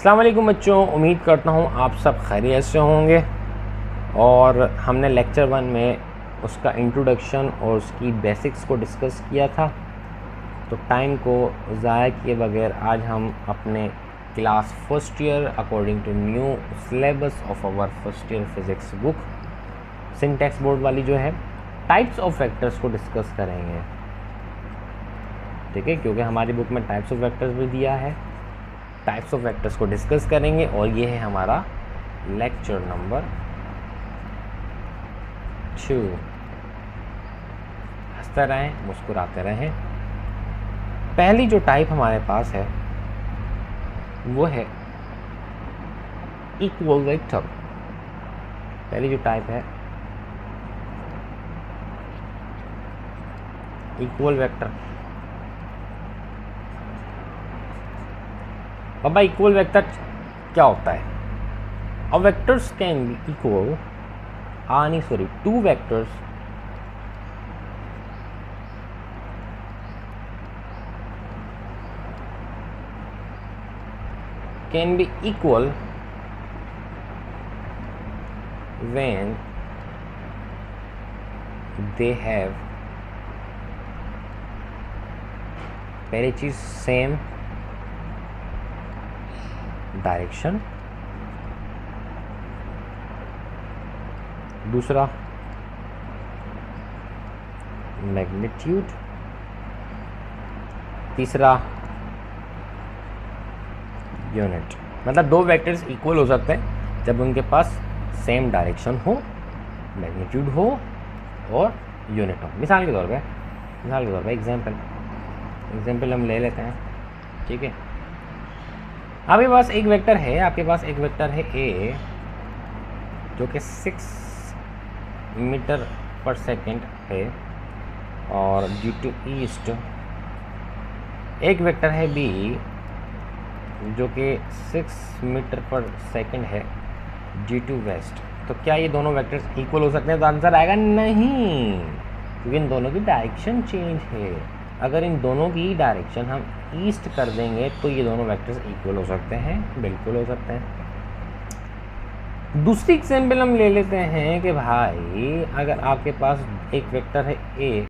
अस्सलाम वालेकुम बच्चों, उम्मीद करता हूँ आप सब खैरियत से होंगे। और हमने लेक्चर 1 में उसका इंट्रोडक्शन और उसकी बेसिक्स को डिस्कस किया था। तो टाइम को ज़ाया किए बगैर आज हम अपने class first year according to new syllabus of our first year physics book syntax board वाली जो है टाइप्स ऑफ वेक्टर्स को डिस्कस करेंगे। ठीक है, क्योंकि हमारी बुक में टाइप्स ऑफ वेक्टर्स भी दिया है। टाइप्स ऑफ वेक्टर्स को डिस्कस करेंगे और ये है हमारा लेक्चर नंबर 2। हंसते रहें, मुस्कुराते रहें। पहली जो टाइप हमारे पास है वो है इक्वल वेक्टर। पहली जो टाइप है इक्वल वेक्टर। बाबा इक्वल वेक्टर क्या होता है? A vectors can be equal to vectors can be equal when they have पहली चीज सेम डायरेक्शन, दूसरा मैग्नीट्यूड, तीसरा यूनिट। मतलब दो वेक्टर्स इक्वल हो सकते हैं जब उनके पास सेम डायरेक्शन हो, मैग्नीट्यूड हो और यूनिट हो। मिसाल के तौर पे एग्जाम्पल हम ले लेते हैं। ठीक है, आपके पास एक वेक्टर है ए जो कि 6 मीटर पर सेकेंड है और ड्यू टू ईस्ट। एक वेक्टर है बी जो कि 6 मीटर पर सेकेंड है ड्यू टू वेस्ट। तो क्या ये दोनों वेक्टर्स इक्वल हो सकते हैं? तो आंसर आएगा नहीं, क्योंकि इन दोनों की डायरेक्शन चेंज है। अगर इन दोनों की डायरेक्शन हम ईस्ट कर देंगे तो ये दोनों वेक्टर्स इक्वल हो सकते हैं, बिल्कुल हो सकते हैं। दूसरी एग्जाम्पल हम ले लेते हैं कि भाई अगर आपके पास एक वेक्टर है ए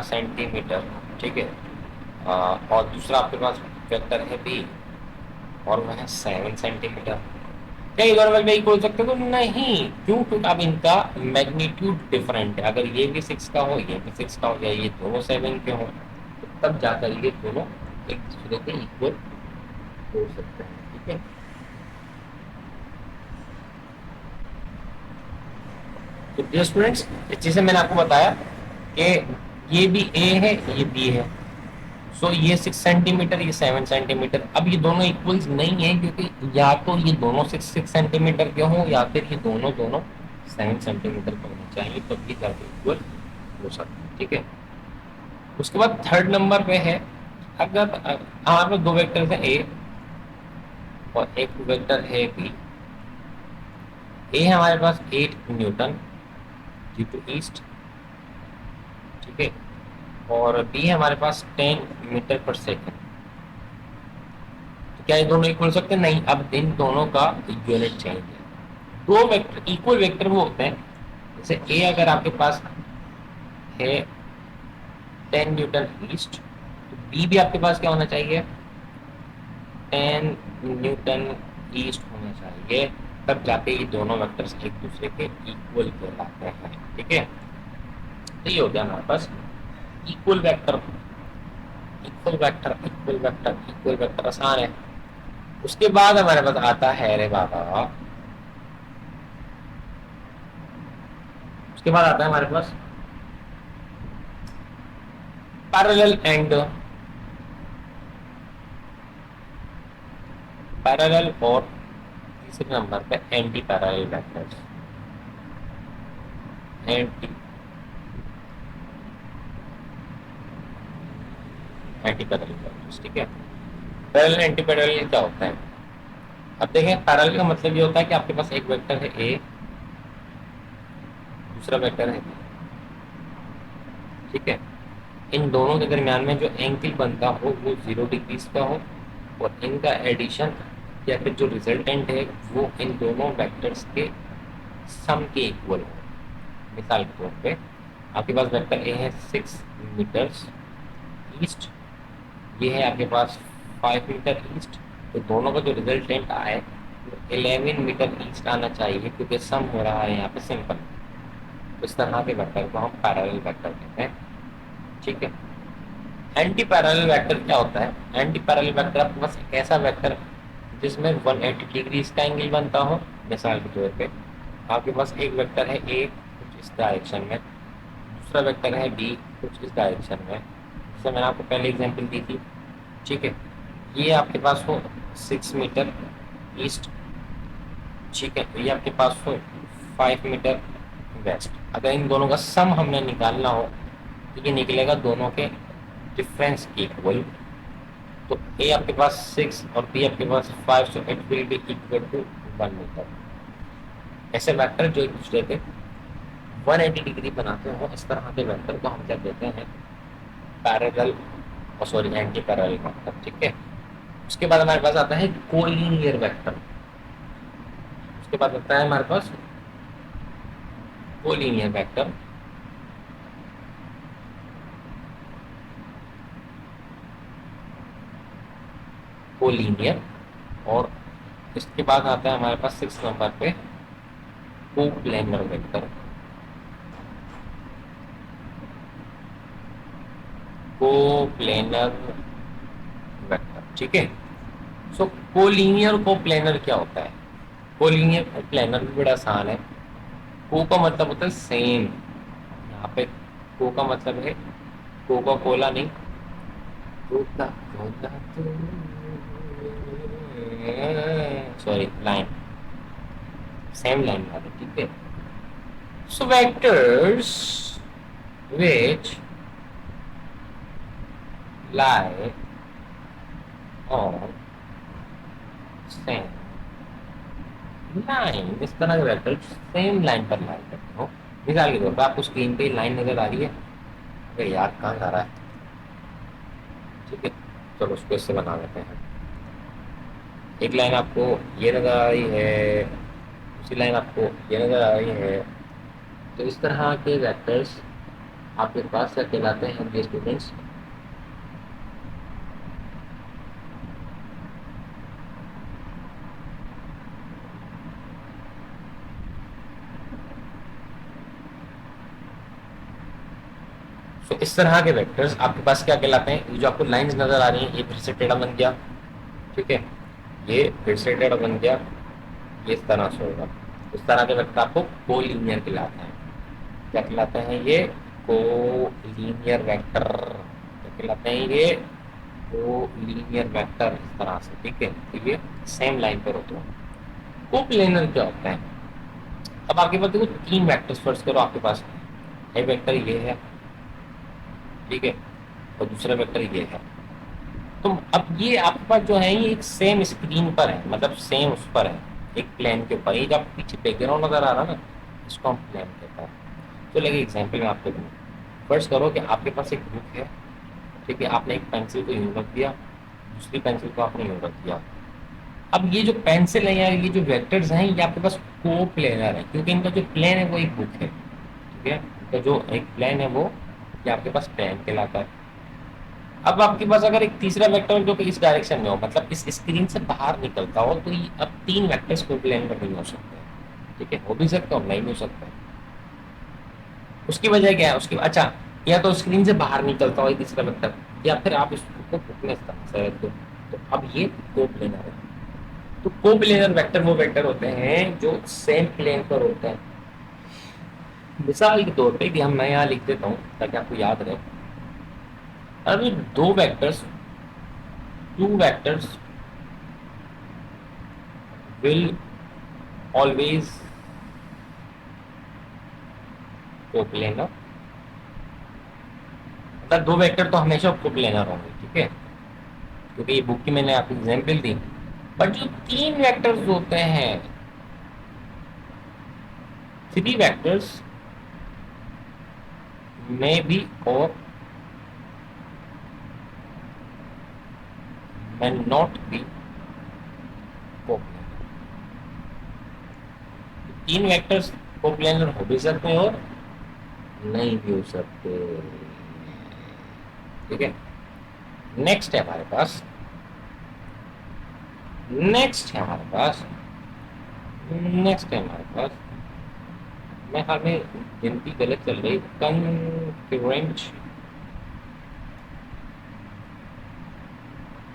सेंटीमीटर, ठीक है, और दूसरा आपके पास वेक्टर है बी और वह है 7 सेंटीमीटर। क्या ये दोनों वेक्टर इक्वल हो सकते हैं? तो नहीं, क्यों? क्योंकि अब इनका मैग्नीट्यूड डिफरेंट है। अगर ये भी 6 का हो, ये भी 6 का हो, या ये दोनों 7 के हो, तो तब जाकर ये दोनों एक दूसरे के इक्वल हो सकते हैं। ठीक है, तो डियर स्टूडेंट्स, इस चीज से मैंने आपको बताया कि ये भी ए है, ये बी है। सो ये 6 सेंटीमीटर, ये 7 सेंटीमीटर। अब ये दोनों इक्वल्स नहीं है, क्योंकि या तो ये दोनों 6 सेंटीमीटर के हों या फिर ये दोनों 7 सेंटीमीटर के होने चाहिए, तब ये जाके इक्वल हो सकते हैं। ठीक है, उसके बाद थर्ड नंबर पे है, अगर हमारे पास दो वेक्टर है ए और एक वेक्टर है बी। ए हमारे पास 8 न्यूटन ड्यू टू ईस्ट, ठीक है, और बी हमारे पास 10 मीटर पर सेकेंड। तो क्या ये दोनों इक्वल हो सकते हैं? नहीं। अब इन दोनों का यूनिट चेंज है। दो वेक्टर इक्वल वेक्टर वो होते हैं, जैसे ए अगर आपके पास है 10 न्यूटन ईस्ट, तो बी भी आपके पास क्या होना चाहिए? 10 न्यूटन ईस्ट होना चाहिए, तब जाके ये दोनों वेक्टर्स एक दूसरे के इक्वल कहलाते हैं। ठीक है, तो ये हो गया हमारे पास इक्वल वेक्टर। इक्वल वेक्टर आसान है। उसके बाद हमारे पास आता है, रे बाबा, उसके बाद आता है हमारे पास पैरेलल एंड पैरेलल, और तीसरे नंबर पे anti parallel vectors. Anti parallel vectors, ठीक है। पैरेलल एंटी पैरेलल क्या होता है? अब देखें, पैरेलल का मतलब ये होता है कि आपके पास एक वेक्टर है ए, दूसरा वेक्टर है बी, ठीक है, इन दोनों के दरमियान में जो एंगल बनता हो वो 0 डिग्रीज का हो, और इनका एडिशन या फिर जो रिजल्टेंट है वो इन दोनों वेक्टर्स के सम के इक्वल हो। मिसाल के तौर पे आपके पास वेक्टर ए है 6 मीटर्स ईस्ट, ये है आपके पास 5 मीटर ईस्ट, तो दोनों का जो रिजल्टेंट आए वो 11 मीटर ईस्ट आना चाहिए, क्योंकि सम हो रहा है यहाँ पे सिंपल। इस तरह के वेक्टर को हम पैरेलल वेक्टर कहते हैं। ठीक है। एंटी पैरेलल वेक्टर क्या होता है? एंटी पैरेलल वेक्टर आपके पास एक ऐसा वेक्टर जिसमें 180 डिग्री का एंगल बनता हो। मिसाल के तौर पे आपके पास एक वेक्टर है ए कुछ इस डायरेक्शन में, दूसरा वेक्टर है बी कुछ इस डायरेक्शन में, जैसे मैंने आपको पहले एग्जांपल दी थी। ठीक है। ये आपके पास हो 6 मीटर ईस्ट, ठीक है, तो ये आपके पास हो 5 मीटर वेस्ट। अगर इन दोनों का सम हमने निकालना हो तो ये निकलेगा दोनों के डिफरेंस इक्वल। तो ए आपके पास 6 और बी आपके पास 5, so it will be equal to 1 metre. ऐसे वेक्टर जो एक दूसरे के 180 डिग्री बनाते हो, इस तरह के वेक्टर को हम क्या कहते हैं? पैरेलल, और सॉरी एंटी पैरेलल वेक्टर। ठीक है। उसके बाद हमारे पास आता है कोलिनियर वेक्टर। उसके बाद आता है हमारे पास कोलिनियर वेक्टर। कोलिनियर, और इसके बाद आता है हमारे पास 6 नंबर पे कोप्लेनर वेक्टर। Coplanar vector. ठीक है। सो कोलिनियर कोप्लेनर क्या होता है? कोलिनियर कोप्लेनर भी बड़ा आसान है। को का मतलब होता है सेम, यहाँ पे को का मतलब है कोका कोला नहीं, Coca Cola, sorry line, same line वाले। ठीक है। So vectors which lie on same line, इस तरह के वेक्टर सेम लाइन पर लाई करते हो। मिसाल के तौर पर आपको स्क्रीन पे लाइन नजर आ रही है, अरे यार कहाँ जा रहा है? ठीक है, चलो उसको इससे बना लेते हैं। एक लाइन आपको ये नजर आ रही है, दूसरी लाइन आपको ये नजर आ रही है, तो इस तरह के वेक्टर्स आपके पास क्या कहलाते हैं ये स्टूडेंट्स? तो इस तरह के वेक्टर्स आपके पास क्या कहलाते हैं? ये जो आपको लाइंस नजर आ रही हैं, ये फिर से टेढ़ा बन गया, ठीक है, ये फिर से टेढ़ा बन गया, ये इस तरह से होगा। इस तरह के वेक्टर आपको कोलिनियर कहलाते हैं। क्या कहलाते हैं ये? Collinear vector. क्या कहलाते हैं ये? Collinear vector. इस तरह से, ठीक है, तो ये सेम लाइन पर होते हैं। कोप्लेनर क्या होता है? अब आपके पास देखो 3 वेक्टर्स फर्स्ट करो, आपके पास एक वेक्टर ये है, ठीक है, और दूसरा वेक्टर ये है। तो अब ये आपके पास जो है ये एक सेम स्क्रीन पर है, मतलब सेम उस पर है, एक प्लेन के ऊपर। ये जो आपको पीछे बैकग्राउंड नजर आ रहा है ना, इसको हम प्लेन कहते हैं। तो लगे एग्जाम्पल में आपको दूँ, फर्स्ट करो कि आपके पास एक बुक है, ठीक है, आपने एक पेंसिल को यूं रख दिया, दूसरी पेंसिल को आपने यूं रख दिया। अब ये जो पेंसिल है या ये जो वेक्टर्स हैं, ये आपके पास को प्लेनर है, क्योंकि इनका जो प्लेन है वो एक बुक है, ठीक है, इनका जो एक प्लेन है वो ये आपके पास प्लेन कहलाता है। अब आपके पास अगर एक तीसरा वेक्टर जो कि इस डायरेक्शन में हो, मतलब इस स्क्रीन से बाहर निकलता हो, तो ये अब 3 वेक्टर्स को प्लेन पर नहीं हो सकते, ठीक है, हो भी सकते हो नहीं हो सकते। उसकी वजह क्या है? उसकी अच्छा, या तो स्क्रीन से बाहर निकलता हो ये तीसरा वेक्टर, या फिर आप इसको बुक में इस तरह से रख दो, तो अब ये को प्लेनर है। तो को प्लेनर वेक्टर वो वेक्टर होते हैं जो सेम प्लेन पर होते हैं। मिसाल के तौर पे कि हम मैं यहाँ लिख देता हूँ ताकि आपको याद रहे। अभी two vectors will always coplanar, मतलब 2 वेक्टर तो हमेशा कोप्लेनर होंगे, ठीक है, क्योंकि ये बुक की मैंने आपको एग्जाम्पल दी। बट जो 3 वेक्टर्स होते हैं, 3 वेक्टर्स में भी और may not be कोप्लेनर। तीन वेक्टर्स कोप्लेनर हो भी सकते हैं और नहीं भी हो सकते। ठीक है, नेक्स्ट है हमारे पास, नेक्स्ट है हमारे पास, नेक्स्ट है हमारे पास, मैं ख्याल में गिनती गलत चल रही, concurrent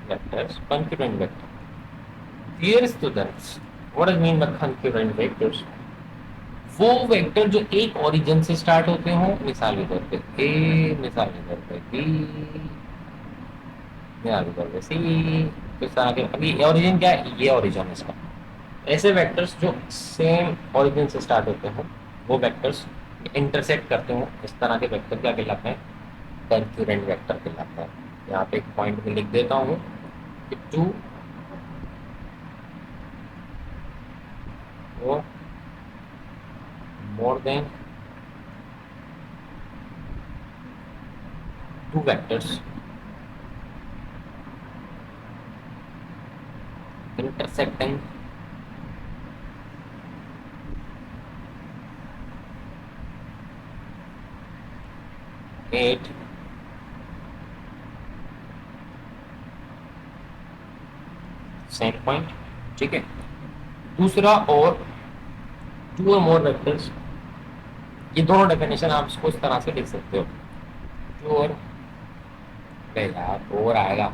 vectors, concurrent vector. Dear students, what does mean by concurrent vectors? वो वेक्टर जो एक ओरिजिन से स्टार्ट होते हो, मिसाल के तौर पे ए, मिसाल के तौर पे बी, मिसाल के तौर पे सी, तो इस तरह के। अभी ओरिजिन क्या है? ये ओरिजिन है इसका। ऐसे वेक्टर्स जो सेम ओरिजिन से स्टार्ट होते हो, वो वेक्टर्स इंटरसेक्ट करते हो, इस तरह के वेक्टर क्या कहलाते हैं? कंकरेंट वेक्टर कहलाता है। यहाँ पे एक पॉइंट में लिख देता हूँ कि to or more than two vectors intersecting at same point। ठीक है, दूसरा, और टू और मोर वेक्टर्स, ये दोनों डेफिनेशन आप इसको इस तरह से लिख सकते हो। टू और और आएगा,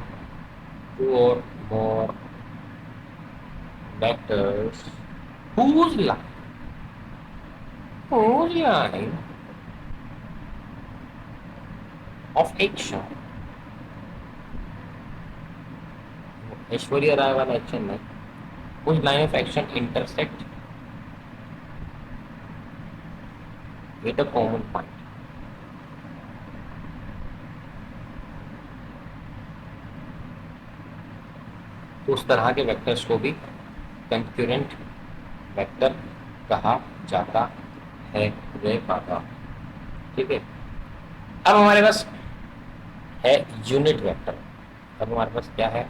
टू और more vectors whose line of action, Aishwarya Rai वाला एक्शन नहीं, whose line of action intersect with a common point। तो उस तरह के वेक्टर्स को भी कंकरेंट वेक्टर कहा जाता है। रे पाता। ठीक है, अब हमारे पास है यूनिट वेक्टर। अब हमारे पास क्या है?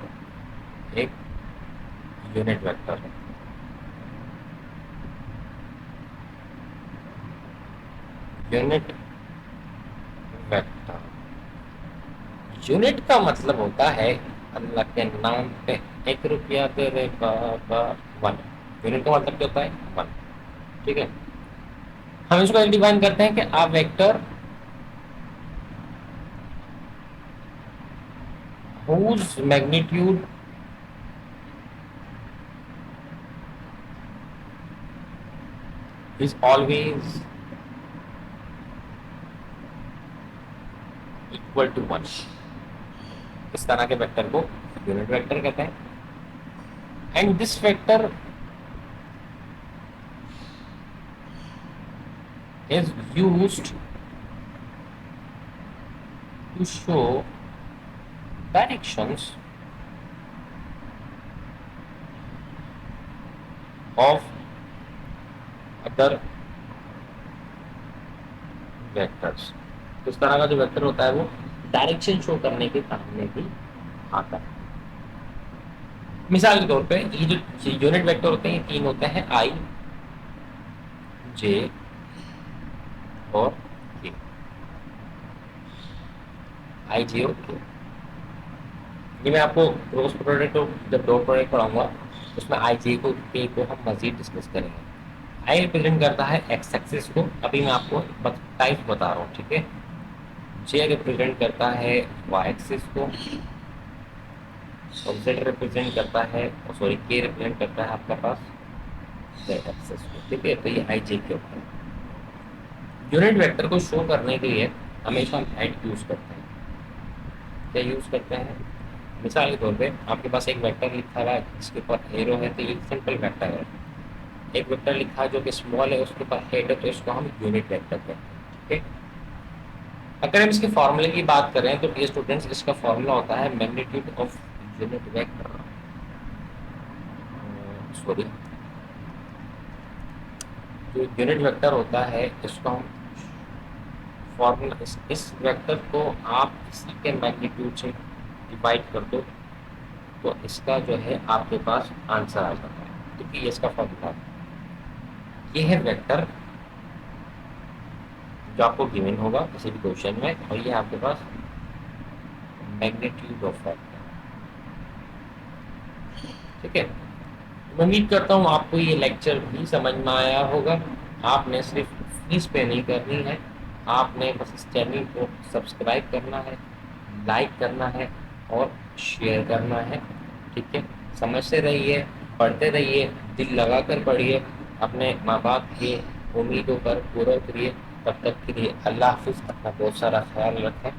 एक यूनिट वेक्टर है। यूनिट वेक्टर, यूनिट का मतलब होता है, अल्लाह के नाम पे 1 रुपया तेरे बाबा, 1। यूनिट का मतलब क्या होता है? 1। ठीक है, हम इसको डिफाइन करते हैं कि आ vector whose magnitude is always equal to 1। इस तरह के वेक्टर को यूनिट वेक्टर कहते हैं। And this vector is used to show directions of other vectors। इस तरह का जो वेक्टर होता है वो डायरेक्शन शो करने के काम में भी आता है। मिसाल के तौर पे ये जो यूनिट वेक्टर होते हैं, ये 3 होते हैं, आई, जे और के। आई, जे और के। ये मैं आपको क्रॉस प्रोडक्ट और जब डॉट प्रोडक्ट पढ़ाऊंगा उसमें आई, जे को, के को हम मजीद डिस्कस करेंगे। आई रिप्रेजेंट करता है एक्स एक्सिस को, अभी मैं आपको टाइप बता रहा हूँ। ठीक है, जे रिप्रेजेंट करता है वाई एक्सिस को, और जेड रिप्रेजेंट करता है, सॉरी, के रिप्रेजेंट करता है आपका पास जेड एक्सिस को। ठीक है, तो ये आई, जे के ऊपर। यूनिट वेक्टर को शो करने के लिए हमेशा हम एट यूज करते हैं। क्या यूज करते हैं? मिसाल के तौर पे आपके पास एक वेक्टर लिखा हुआ है जिसके ऊपर एरो है, तो ये सिंपल वेक्टर है। एक वेक्टर लिखा है जो कि स्मॉल है, उसके ऊपर हेड है, तो इसको हम यूनिट वेक्टर कहते हैं। ठीक है, अगर हम इसके फॉर्मूले की बात करें तो डियर स्टूडेंट्स, इसका फॉर्मूला होता है magnitude of unit vector, sorry, जो यूनिट वेक्टर होता है इसको हम फॉर्मूला, इस वेक्टर को आप इसी के मैग्नीट्यूड से डिवाइड कर दो, तो इसका जो है आपके पास आंसर आ जाता है, क्योंकि ये इसका फॉर्मूला है। ये है वेक्टर जो आपको गिवन होगा किसी भी क्वेश्चन में, और ये आपके पास मैग्नीट्यूड ऑफ वेक्टर। ठीक है, उम्मीद करता हूँ आपको ये लेक्चर भी समझ में आया होगा। आपने सिर्फ फीस पे नहीं करनी है, आपने बस इस चैनल को सब्सक्राइब करना है, लाइक करना है और शेयर करना है। ठीक है, समझते रहिए, पढ़ते रहिए, दिल लगा कर पढ़िए, अपने माँ बाप की उम्मीदों पर पूरा करिए। तब तक के लिए अल्लाह हाफिज़, अपना बहुत सारा ख्याल रखें।